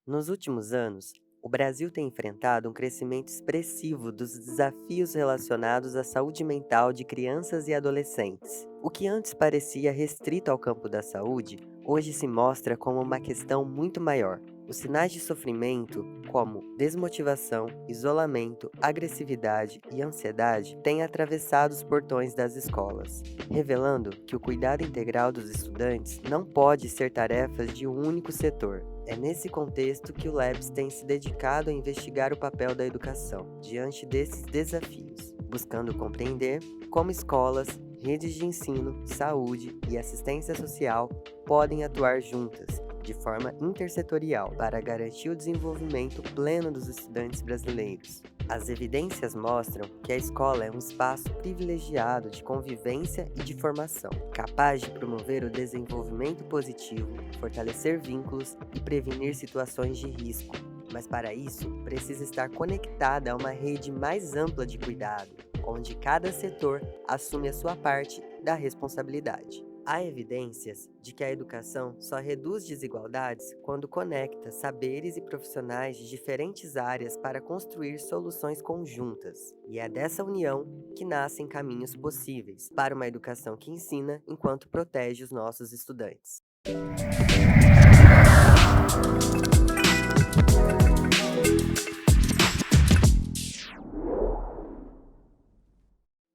Nos últimos anos, o Brasil tem enfrentado um crescimento expressivo dos desafios relacionados à saúde mental de crianças e adolescentes. O que antes parecia restrito ao campo da saúde, hoje se mostra como uma questão muito maior. Os sinais de sofrimento, como desmotivação, isolamento, agressividade e ansiedade, têm atravessado os portões das escolas, revelando que o cuidado integral dos estudantes não pode ser tarefa de um único setor. É nesse contexto que o LABS tem se dedicado a investigar o papel da educação diante desses desafios, buscando compreender como escolas, redes de ensino, saúde e assistência social podem atuar juntas, de forma intersetorial, para garantir o desenvolvimento pleno dos estudantes brasileiros. As evidências mostram que a escola é um espaço privilegiado de convivência e de formação, capaz de promover o desenvolvimento positivo, fortalecer vínculos e prevenir situações de risco. Mas para isso, precisa estar conectada a uma rede mais ampla de cuidado, onde cada setor assume a sua parte da responsabilidade. Há evidências de que a educação só reduz desigualdades quando conecta saberes e profissionais de diferentes áreas para construir soluções conjuntas. E é dessa união que nascem caminhos possíveis para uma educação que ensina enquanto protege os nossos estudantes.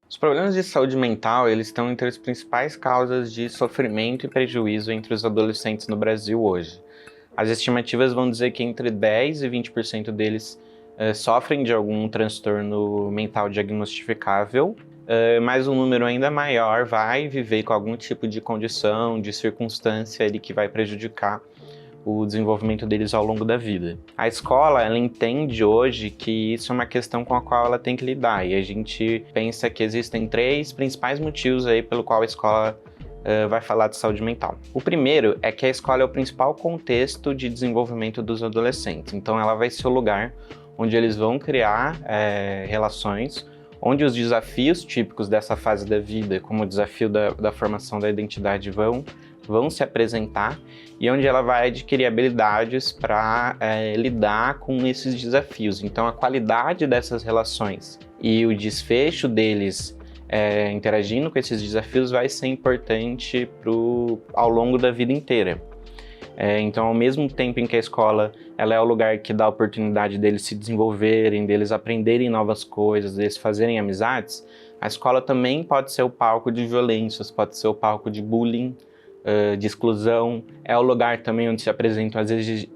Os problemas de saúde mental, eles estão entre as principais causas de sofrimento e prejuízo entre os adolescentes no Brasil hoje. As estimativas vão dizer que entre 10 e 20% deles sofrem de algum transtorno mental diagnosticável, mas um número ainda maior vai viver com algum tipo de condição, de circunstância ali que vai prejudicar o desenvolvimento deles ao longo da vida. A escola, ela entende hoje que isso é uma questão com a qual ela tem que lidar, e a gente pensa que existem 3 principais motivos aí pelo qual a escola vai falar de saúde mental. O primeiro é que a escola é o principal contexto de desenvolvimento dos adolescentes, então ela vai ser o lugar onde eles vão criar relações, onde os desafios típicos dessa fase da vida, como o desafio da formação da identidade, vão se apresentar, e onde ela vai adquirir habilidades para lidar com esses desafios. Então a qualidade dessas relações e o desfecho deles interagindo com esses desafios vai ser importante ao longo da vida inteira. Então, ao mesmo tempo em que a escola ela é o lugar que dá a oportunidade deles se desenvolverem, deles aprenderem novas coisas, deles fazerem amizades, a escola também pode ser o palco de violências, pode ser o palco de bullying, de exclusão, é o lugar também onde se apresentam as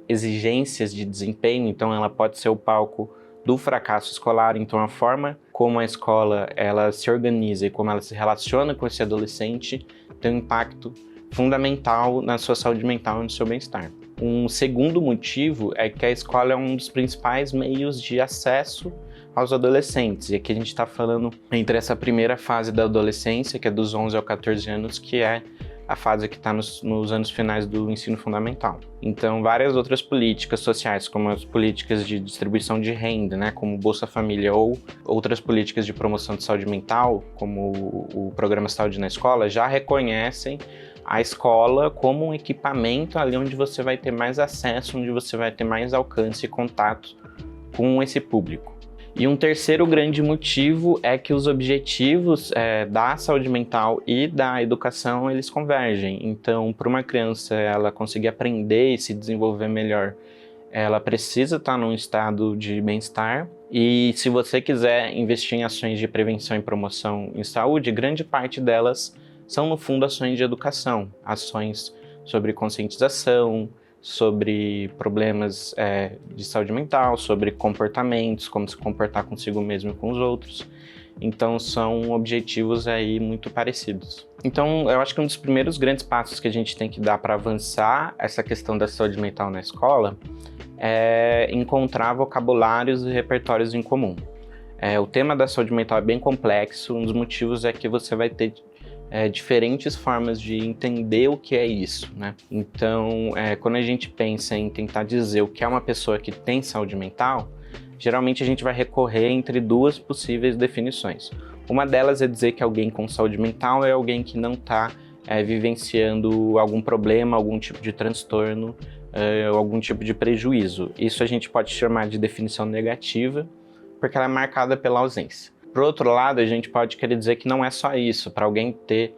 exigências de desempenho, então ela pode ser o palco do fracasso escolar. Então a forma como a escola ela se organiza e como ela se relaciona com esse adolescente tem um impacto fundamental na sua saúde mental e no seu bem-estar. Um segundo motivo é que a escola é um dos principais meios de acesso aos adolescentes, e aqui a gente está falando entre essa primeira fase da adolescência, que é dos 11 aos 14 anos, que é a fase que está nos anos finais do ensino fundamental. Então, várias outras políticas sociais, como as políticas de distribuição de renda, né, como Bolsa Família, ou outras políticas de promoção de saúde mental, como o Programa Saúde na Escola, já reconhecem a escola como um equipamento ali onde você vai ter mais acesso, onde você vai ter mais alcance e contato com esse público. E um terceiro grande motivo é que os objetivos da saúde mental e da educação, eles convergem. Então, para uma criança ela conseguir aprender e se desenvolver melhor, ela precisa estar num estado de bem-estar. E se você quiser investir em ações de prevenção e promoção em saúde, grande parte delas são, no fundo, ações de educação, ações sobre conscientização, sobre problemas de saúde mental, sobre comportamentos, como se comportar consigo mesmo e com os outros. Então são objetivos aí muito parecidos. Então eu acho que um dos primeiros grandes passos que a gente tem que dar para avançar essa questão da saúde mental na escola é encontrar vocabulários e repertórios em comum. O tema da saúde mental é bem complexo, um dos motivos é que você vai ter diferentes formas de entender o que é isso, né? Então, quando a gente pensa em tentar dizer o que é uma pessoa que tem saúde mental, geralmente a gente vai recorrer entre 2 possíveis definições. Uma delas é dizer que alguém com saúde mental é alguém que não está vivenciando algum problema, algum tipo de transtorno algum tipo de prejuízo. Isso a gente pode chamar de definição negativa, porque ela é marcada pela ausência. Por outro lado, a gente pode querer dizer que não é só isso. Para alguém ter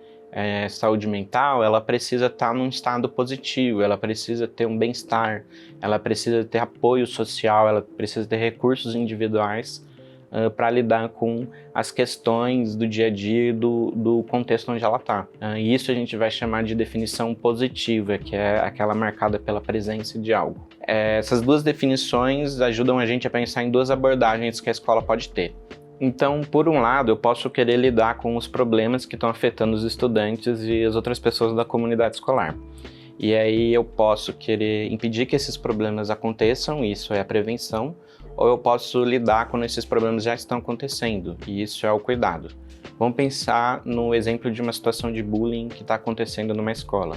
saúde mental, ela precisa estar num estado positivo, ela precisa ter um bem-estar, ela precisa ter apoio social, ela precisa ter recursos individuais para lidar com as questões do dia a dia do contexto onde ela está. E isso a gente vai chamar de definição positiva, que é aquela marcada pela presença de algo. Essas duas definições ajudam a gente a pensar em duas abordagens que a escola pode ter. Então, por um lado, eu posso querer lidar com os problemas que estão afetando os estudantes e as outras pessoas da comunidade escolar. E aí eu posso querer impedir que esses problemas aconteçam, isso é a prevenção, ou eu posso lidar quando esses problemas já estão acontecendo, e isso é o cuidado. Vamos pensar no exemplo de uma situação de bullying que está acontecendo numa escola,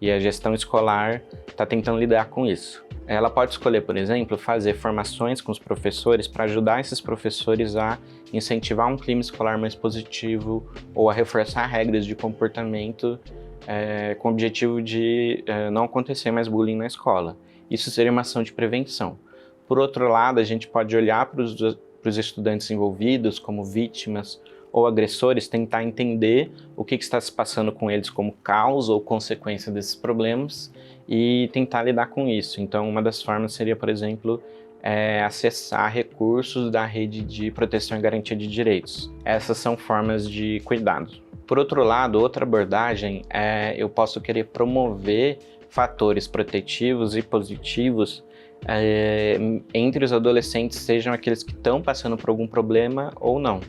e a gestão escolar está tentando lidar com isso. Ela pode escolher, por exemplo, fazer formações com os professores para ajudar esses professores a incentivar um clima escolar mais positivo ou a reforçar regras de comportamento com o objetivo de não acontecer mais bullying na escola. Isso seria uma ação de prevenção. Por outro lado, a gente pode olhar para os estudantes envolvidos como vítimas ou agressores, tentar entender o que está se passando com eles como causa ou consequência desses problemas e tentar lidar com isso. Então, uma das formas seria, por exemplo, acessar recursos da rede de proteção e garantia de direitos. Essas são formas de cuidado. Por outro lado, outra abordagem eu posso querer promover fatores protetivos e positivos entre os adolescentes, sejam aqueles que estão passando por algum problema ou não,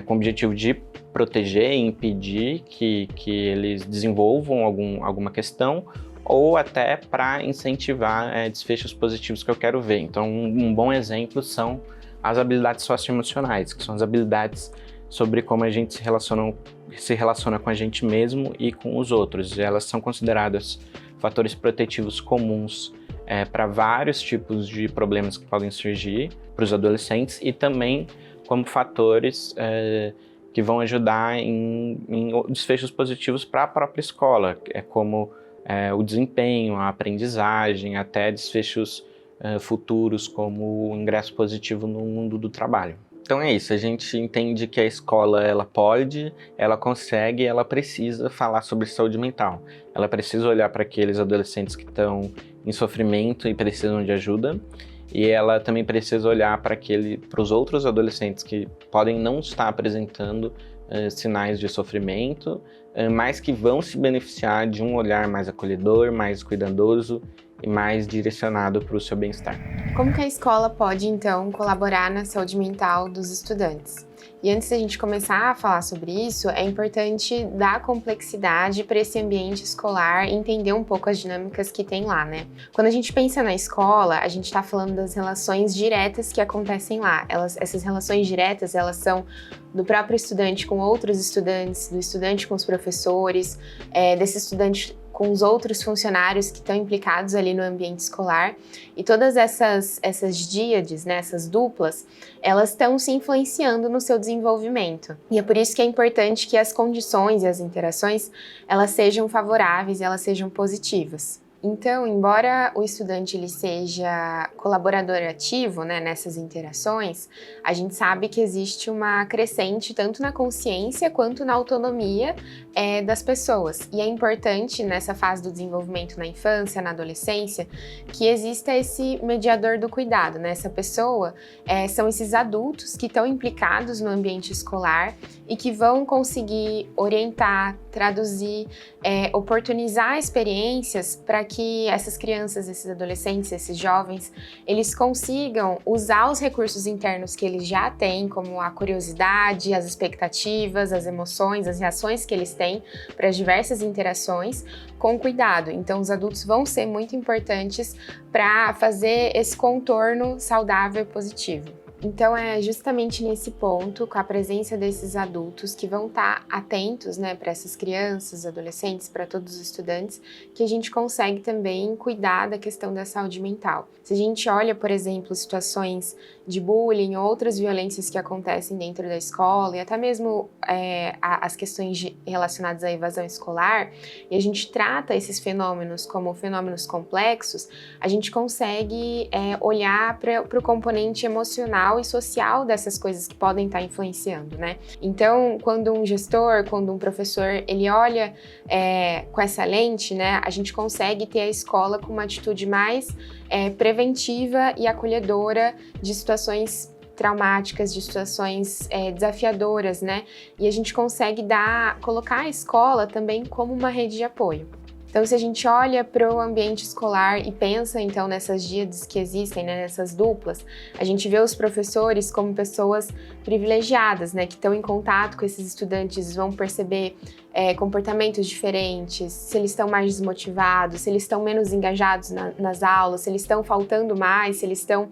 com o objetivo de proteger e impedir que eles desenvolvam alguma questão ou até para incentivar desfechos positivos que eu quero ver. Então, um bom exemplo são as habilidades socioemocionais, que são as habilidades sobre como a gente se relaciona com a gente mesmo e com os outros. Elas são consideradas fatores protetivos comuns para vários tipos de problemas que podem surgir para os adolescentes e também como fatores que vão ajudar em desfechos positivos para a própria escola, como o desempenho, a aprendizagem, até desfechos futuros como o ingresso positivo no mundo do trabalho. Então é isso, a gente entende que a escola ela pode, ela consegue, ela precisa falar sobre saúde mental. Ela precisa olhar para aqueles adolescentes que estão em sofrimento e precisam de ajuda, e ela também precisa olhar para os outros adolescentes que podem não estar apresentando sinais de sofrimento, mas que vão se beneficiar de um olhar mais acolhedor, mais cuidadoso e mais direcionado para o seu bem-estar. Como que a escola pode, então, colaborar na saúde mental dos estudantes? E antes da gente começar a falar sobre isso, é importante dar complexidade para esse ambiente escolar e entender um pouco as dinâmicas que tem lá, né? Quando a gente pensa na escola, a gente está falando das relações diretas que acontecem lá. Essas relações diretas, elas são do próprio estudante com outros estudantes, do estudante com os professores, desse estudante com os outros funcionários que estão implicados ali no ambiente escolar. E todas essas díades, né, essas duplas, elas estão se influenciando no seu desenvolvimento. E é por isso que é importante que as condições e as interações, elas sejam favoráveis e elas sejam positivas. Então, embora o estudante ele seja colaborador ativo, né, nessas interações, a gente sabe que existe uma crescente tanto na consciência quanto na autonomia das pessoas. E é importante nessa fase do desenvolvimento na infância, na adolescência, que exista esse mediador do cuidado, né? Essa pessoa são esses adultos que estão implicados no ambiente escolar e que vão conseguir orientar, traduzir, oportunizar experiências para que essas crianças, esses adolescentes, esses jovens, eles consigam usar os recursos internos que eles já têm, como a curiosidade, as expectativas, as emoções, as reações que eles têm para as diversas interações, com cuidado. Então, os adultos vão ser muito importantes para fazer esse contorno saudável e positivo. Então, é justamente nesse ponto, com a presença desses adultos que vão estar atentos, né, para essas crianças, adolescentes, para todos os estudantes, que a gente consegue também cuidar da questão da saúde mental. Se a gente olha, por exemplo, situações de bullying, outras violências que acontecem dentro da escola e até mesmo as questões relacionadas à evasão escolar, e a gente trata esses fenômenos como fenômenos complexos, a gente consegue olhar para o componente emocional e social dessas coisas que podem estar influenciando, né? Então, quando um gestor, quando um professor, ele olha com essa lente, né, a gente consegue ter a escola com uma atitude mais preventiva e acolhedora de situações traumáticas, de situações desafiadoras, né? E a gente consegue colocar a escola também como uma rede de apoio. Então, se a gente olha para o ambiente escolar e pensa, então, nessas díades que existem, né, nessas duplas, a gente vê os professores como pessoas privilegiadas, né, que estão em contato com esses estudantes, vão perceber comportamentos diferentes, se eles estão mais desmotivados, se eles estão menos engajados nas aulas, se eles estão faltando mais, se eles estão,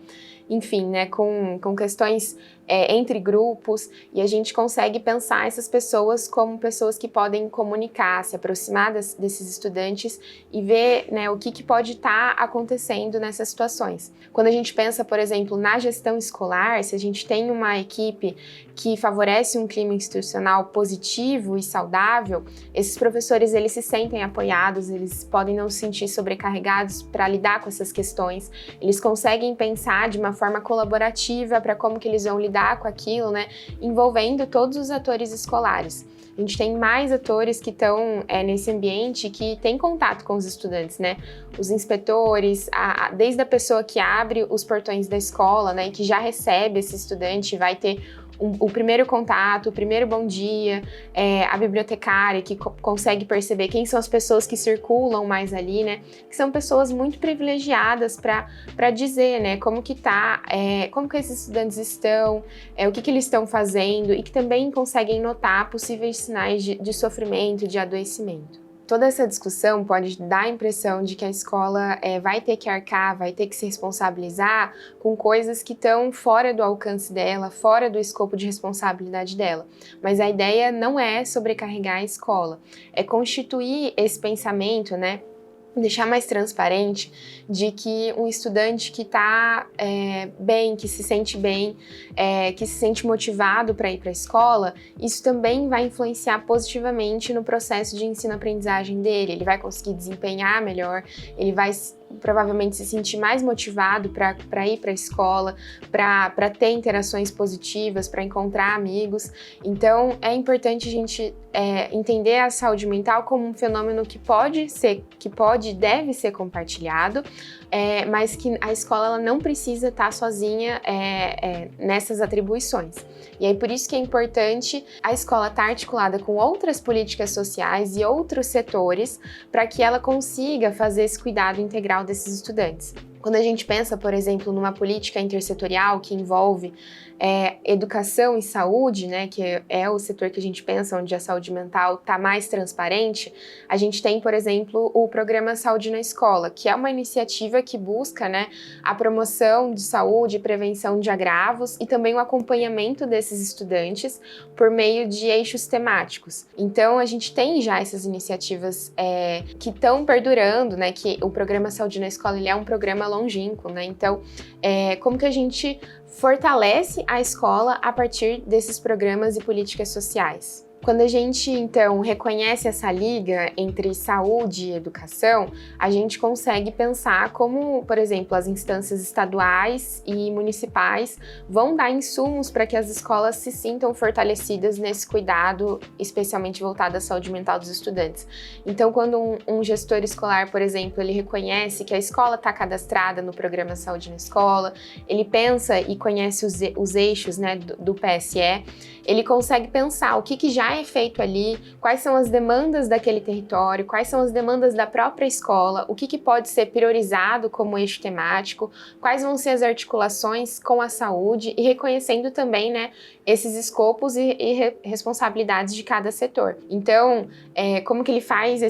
enfim, né, com questões entre grupos, e a gente consegue pensar essas pessoas como pessoas que podem comunicar, se aproximar desses estudantes e ver, né, o que pode estar acontecendo nessas situações. Quando a gente pensa, por exemplo, na gestão escolar, se a gente tem uma equipe que favorece um clima institucional positivo e saudável, esses professores, eles se sentem apoiados, eles podem não se sentir sobrecarregados para lidar com essas questões, eles conseguem pensar de uma forma colaborativa para como que eles vão lidar com aquilo, né, envolvendo todos os atores escolares. A gente tem mais atores que estão nesse ambiente que tem contato com os estudantes, né? Os inspetores, desde a pessoa que abre os portões da escola, né, que já recebe esse estudante, vai ter o primeiro contato, o primeiro bom dia, a bibliotecária que consegue perceber quem são as pessoas que circulam mais ali, né? Que são pessoas muito privilegiadas para dizer, né, como que como que esses estudantes estão, o que eles estão fazendo, e que também conseguem notar possíveis sinais de sofrimento, de adoecimento. Toda essa discussão pode dar a impressão de que a escola vai ter que arcar, vai ter que se responsabilizar com coisas que estão fora do alcance dela, fora do escopo de responsabilidade dela. Mas a ideia não é sobrecarregar a escola, é constituir esse pensamento, né? Deixar mais transparente de que um estudante que está bem, que se sente bem, que se sente motivado para ir para a escola, isso também vai influenciar positivamente no processo de ensino-aprendizagem dele. Ele vai conseguir desempenhar melhor, ele vai provavelmente se sentir mais motivado para ir para a escola, para ter interações positivas, para encontrar amigos. Então, é importante a gente entender a saúde mental como um fenômeno que pode e deve ser compartilhado, mas que a escola ela não precisa estar sozinha nessas atribuições. E aí, por isso que é importante a escola estar articulada com outras políticas sociais e outros setores para que ela consiga fazer esse cuidado integral desses estudantes. Quando a gente pensa, por exemplo, numa política intersetorial que envolve educação e saúde, né, que é o setor que a gente pensa onde a saúde mental está mais transparente, a gente tem, por exemplo, o Programa Saúde na Escola, que é uma iniciativa que busca, né, a promoção de saúde e prevenção de agravos e também o acompanhamento desses estudantes por meio de eixos temáticos. Então, a gente tem já essas iniciativas que estão perdurando, né, que o Programa Saúde na Escola ele é um programa longínquo, né, então, como que a gente fortalece a escola a partir desses programas e políticas sociais? Quando a gente, então, reconhece essa liga entre saúde e educação, a gente consegue pensar como, por exemplo, as instâncias estaduais e municipais vão dar insumos para que as escolas se sintam fortalecidas nesse cuidado, especialmente voltado à saúde mental dos estudantes. Então, quando um gestor escolar, por exemplo, ele reconhece que a escola está cadastrada no programa Saúde na Escola, ele pensa e conhece os eixos, né, do PSE, ele consegue pensar o que já é feito ali, quais são as demandas daquele território, quais são as demandas da própria escola, o que pode ser priorizado como eixo temático, quais vão ser as articulações com a saúde e reconhecendo também, né, esses escopos e responsabilidades de cada setor. Então, como que ele faz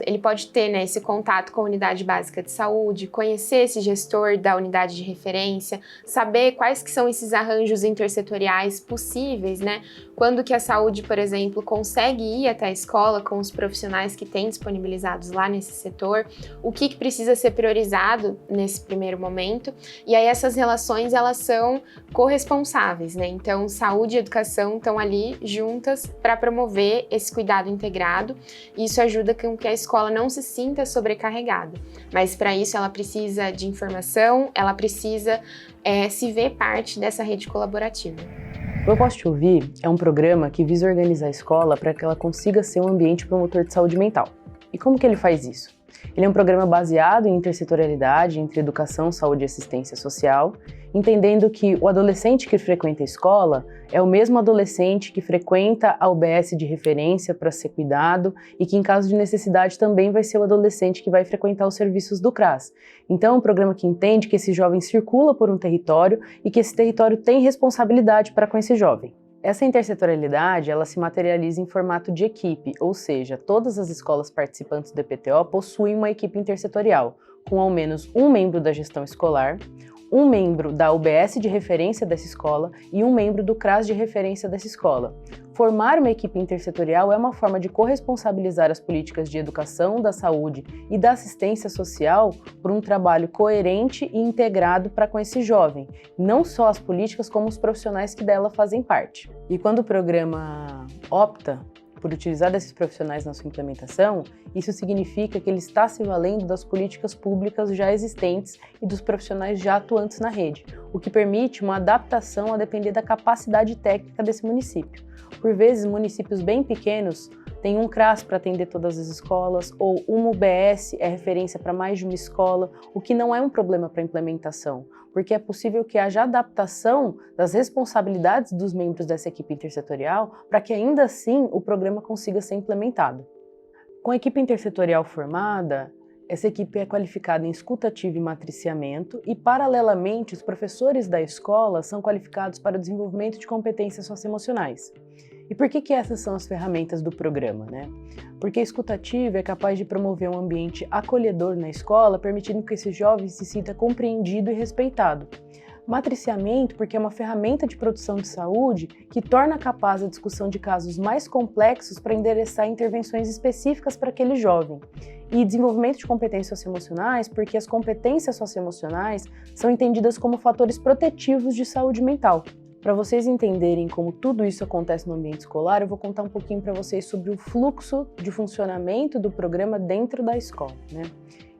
ele pode ter, né, esse contato com a unidade básica de saúde, conhecer esse gestor da unidade de referência, saber quais que são esses arranjos intersetoriais possíveis, né, quando que a saúde, por exemplo, exemplo, consegue ir até a escola com os profissionais que tem disponibilizados lá nesse setor, o que precisa ser priorizado nesse primeiro momento, e aí essas relações elas são corresponsáveis, né? Então, saúde e educação estão ali juntas para promover esse cuidado integrado, e isso ajuda com que a escola não se sinta sobrecarregada. Mas para isso ela precisa de informação, ela precisa se ver parte dessa rede colaborativa. O Eu Posso Te Ouvir é um programa que visa organizar a escola para que ela consiga ser um ambiente promotor de saúde mental. E como que ele faz isso? Ele é um programa baseado em intersetorialidade entre educação, saúde e assistência social, entendendo que o adolescente que frequenta a escola é o mesmo adolescente que frequenta a UBS de referência para ser cuidado e que, em caso de necessidade, também vai ser o adolescente que vai frequentar os serviços do CRAS. Então, é um programa que entende que esse jovem circula por um território e que esse território tem responsabilidade para com esse jovem. Essa intersetorialidade, ela se materializa em formato de equipe, ou seja, todas as escolas participantes do EPTO possuem uma equipe intersetorial, com ao menos um membro da gestão escolar, um membro da UBS de referência dessa escola e um membro do CRAS de referência dessa escola. Formar uma equipe intersetorial é uma forma de corresponsabilizar as políticas de educação, da saúde e da assistência social por um trabalho coerente e integrado para com esse jovem, não só as políticas como os profissionais que dela fazem parte. E quando o programa opta por utilizar desses profissionais na sua implementação, isso significa que ele está se valendo das políticas públicas já existentes e dos profissionais já atuantes na rede, o que permite uma adaptação a depender da capacidade técnica desse município. Por vezes, municípios bem pequenos têm um CRAS para atender todas as escolas, ou uma UBS é referência para mais de uma escola, o que não é um problema para a implementação, porque é possível que haja adaptação das responsabilidades dos membros dessa equipe intersetorial para que ainda assim o programa consiga ser implementado. Com a equipe intersetorial formada, essa equipe é qualificada em escutativa e matriciamento e, paralelamente, os professores da escola são qualificados para o desenvolvimento de competências socioemocionais. E por que essas são as ferramentas do programa, né? Porque a escutativa é capaz de promover um ambiente acolhedor na escola, permitindo que esse jovem se sinta compreendido e respeitado. Matriciamento, porque é uma ferramenta de produção de saúde que torna capaz a discussão de casos mais complexos para endereçar intervenções específicas para aquele jovem. E desenvolvimento de competências socioemocionais, porque as competências socioemocionais são entendidas como fatores protetivos de saúde mental. Para vocês entenderem como tudo isso acontece no ambiente escolar, eu vou contar um pouquinho para vocês sobre o fluxo de funcionamento do programa dentro da escola, né?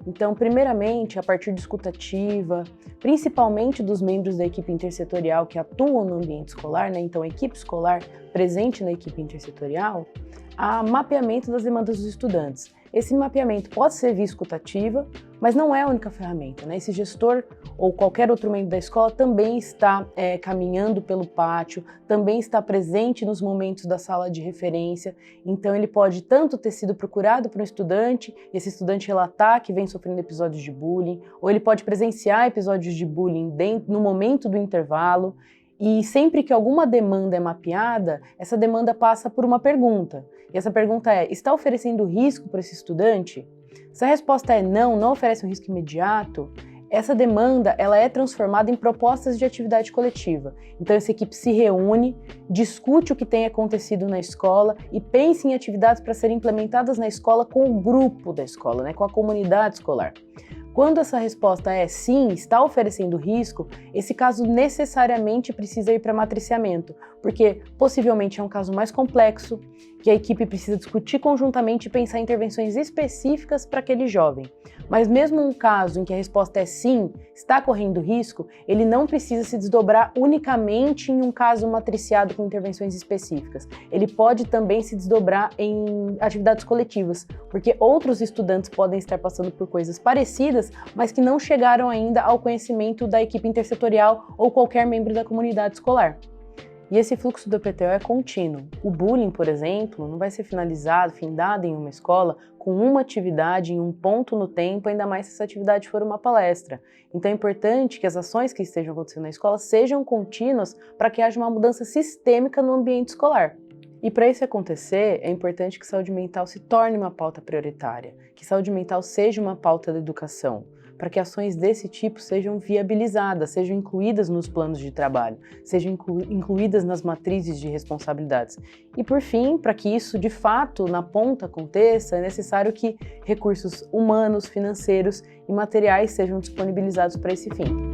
Então, primeiramente, a partir de escutativa, principalmente dos membros da equipe intersetorial que atuam no ambiente escolar, né? Então, a equipe escolar presente na equipe intersetorial, há mapeamento das demandas dos estudantes. Esse mapeamento pode ser via escutativa, mas não é a única ferramenta, né? Esse gestor ou qualquer outro membro da escola também está caminhando pelo pátio, também está presente nos momentos da sala de referência, então ele pode tanto ter sido procurado por um estudante, esse estudante relatar que vem sofrendo episódios de bullying, ou ele pode presenciar episódios de bullying no momento do intervalo, e sempre que alguma demanda é mapeada, essa demanda passa por uma pergunta. E essa pergunta é: está oferecendo risco para esse estudante? Se a resposta é não, não oferece um risco imediato, essa demanda ela é transformada em propostas de atividade coletiva. Então essa equipe se reúne, discute o que tem acontecido na escola e pensa em atividades para serem implementadas na escola com o grupo da escola, né, com a comunidade escolar. Quando essa resposta é sim, está oferecendo risco, esse caso necessariamente precisa ir para matriciamento, porque possivelmente é um caso mais complexo, que a equipe precisa discutir conjuntamente e pensar em intervenções específicas para aquele jovem. Mas mesmo um caso em que a resposta é sim, está correndo risco, ele não precisa se desdobrar unicamente em um caso matriciado com intervenções específicas. Ele pode também se desdobrar em atividades coletivas, porque outros estudantes podem estar passando por coisas parecidas, mas que não chegaram ainda ao conhecimento da equipe intersetorial ou qualquer membro da comunidade escolar. E esse fluxo do EPTO é contínuo. O bullying, por exemplo, não vai ser finalizado, findado em uma escola com uma atividade em um ponto no tempo, ainda mais se essa atividade for uma palestra. Então é importante que as ações que estejam acontecendo na escola sejam contínuas para que haja uma mudança sistêmica no ambiente escolar. E para isso acontecer, é importante que saúde mental se torne uma pauta prioritária, que saúde mental seja uma pauta da educação, para que ações desse tipo sejam viabilizadas, sejam incluídas nos planos de trabalho, sejam incluídas nas matrizes de responsabilidades. E, por fim, para que isso de fato na ponta aconteça, é necessário que recursos humanos, financeiros e materiais sejam disponibilizados para esse fim.